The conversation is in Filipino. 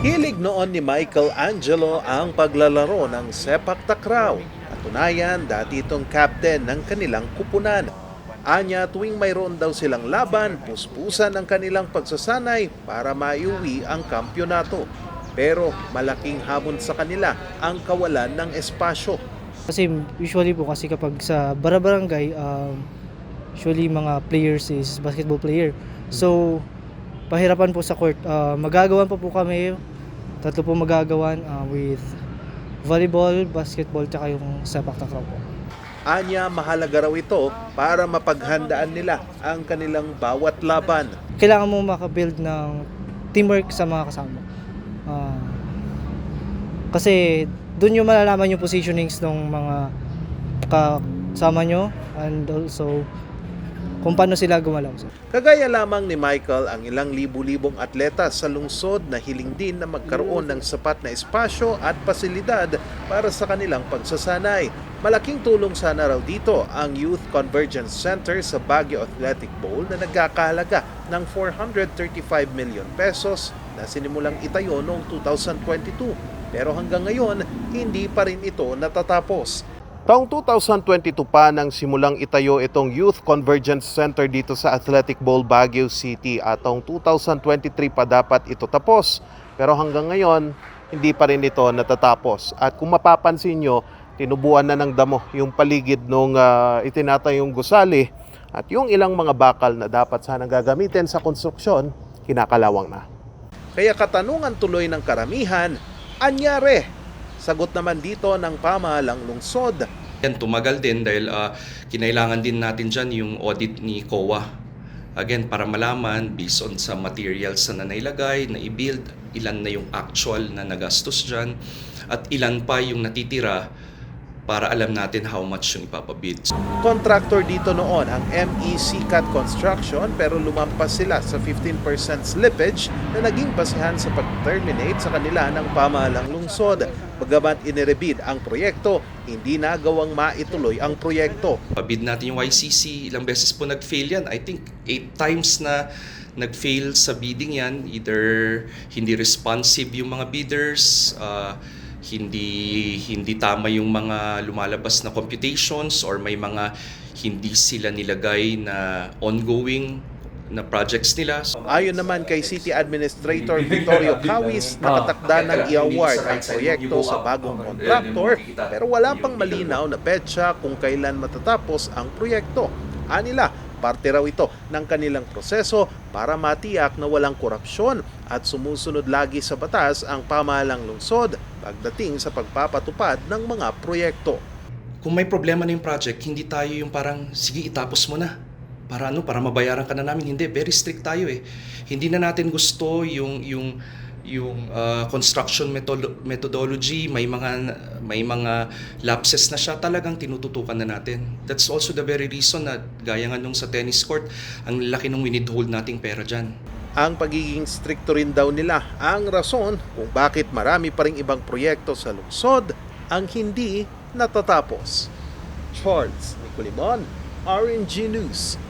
Hilig noon ni Michael Angelo ang paglalaro ng sepak takraw. Katunayan, dati itong captain ng kanilang kupunan. Anya, tuwing mayroon daw silang laban, puspusan ang kanilang pagsasanay para maiuwi ang kampyonato. Pero malaking hamon sa kanila ang kawalan ng espasyo. Kasi usually po kasi kapag sa barangay, usually mga players is basketball player. So, pahirapan po sa court. Magagawan po kami, tatlo po magagawan with volleyball, basketball, tsaka yung sepak takraw po. Anya, mahalaga raw ito para mapaghandaan nila ang kanilang bawat laban. Kailangan mo makabuild ng teamwork sa mga kasama. Kasi doon yung malalaman yung positionings ng mga kasama nyo and also kung paano sila gumalaw. Kagaya lamang ni Michael, ang ilang libu-libong atleta sa lungsod na hiling din na magkaroon ng sapat na espasyo at pasilidad para sa kanilang pagsasanay. Malaking tulong sana raw dito ang Youth Convergence Center sa Baguio Athletic Bowl na nagkakahalaga ng 435 million pesos na sinimulang itayo noong 2022. Pero hanggang ngayon, hindi pa rin ito natatapos. Taong 2022 pa nang simulang itayo itong Youth Convergence Center dito sa Athletic Bowl, Baguio City at taong 2023 pa dapat ito tapos. Pero hanggang ngayon, hindi pa rin ito natatapos. At kung mapapansin nyo, tinubuan na ng damo yung paligid nung itinatayong gusali at yung ilang mga bakal na dapat sanang gagamitin sa konstruksyon, kinakalawang na. Kaya katanungan tuloy ng karamihan, anyare? Sagot naman dito ng pamahalang lungsod. Yan, tumagal din dahil kinailangan din natin dyan yung audit ni COA. Again, para malaman, based on sa materials na nailagay, na i-build, ilan na yung actual na nagastos dyan, at ilan pa yung natitira para alam natin how much yung ipapabid. Contractor dito noon ang MEC Cat Construction pero lumampas sila sa 15% slippage na naging basehan sa pag-terminate sa kanila ng pamahalang lungsod. Bagamat inirebid ang proyekto, hindi nagawang maituloy ang proyekto. Pabid natin yung YCC, ilang beses po nag-fail yan. I think 8 times na nag-fail sa bidding yan. Either hindi responsive yung mga bidders, hindi tama yung mga lumalabas na computations, or may mga hindi sila nilagay na ongoing na projects nila. Ayon naman kay City Administrator Vittorio Cawis, nakatakda ng i-award ang proyekto sa bagong contractor pero wala pang malinaw na petsa kung kailan matatapos ang proyekto. Anila, parte raw ito ng kanilang proseso para matiyak na walang korupsyon at sumusunod lagi sa batas ang pamahalang lungsod pagdating sa pagpapatupad ng mga proyekto. Kung may problema na yung project, hindi tayo yung parang, sige, itapos mo na. Para mabayaran ka na namin. Hindi, very strict tayo eh. Hindi na natin gusto yung construction methodology, may mga lapses na siya, talagang tinututukan na natin. That's also the very reason na gaya nga nung sa tennis court, ang laki nung winidhold nating pera dyan. Ang pagiging stricto rin daw nila ang rason kung bakit marami pa ring ibang proyekto sa lungsod ang hindi natatapos. Charles Nicolimon, RNG News.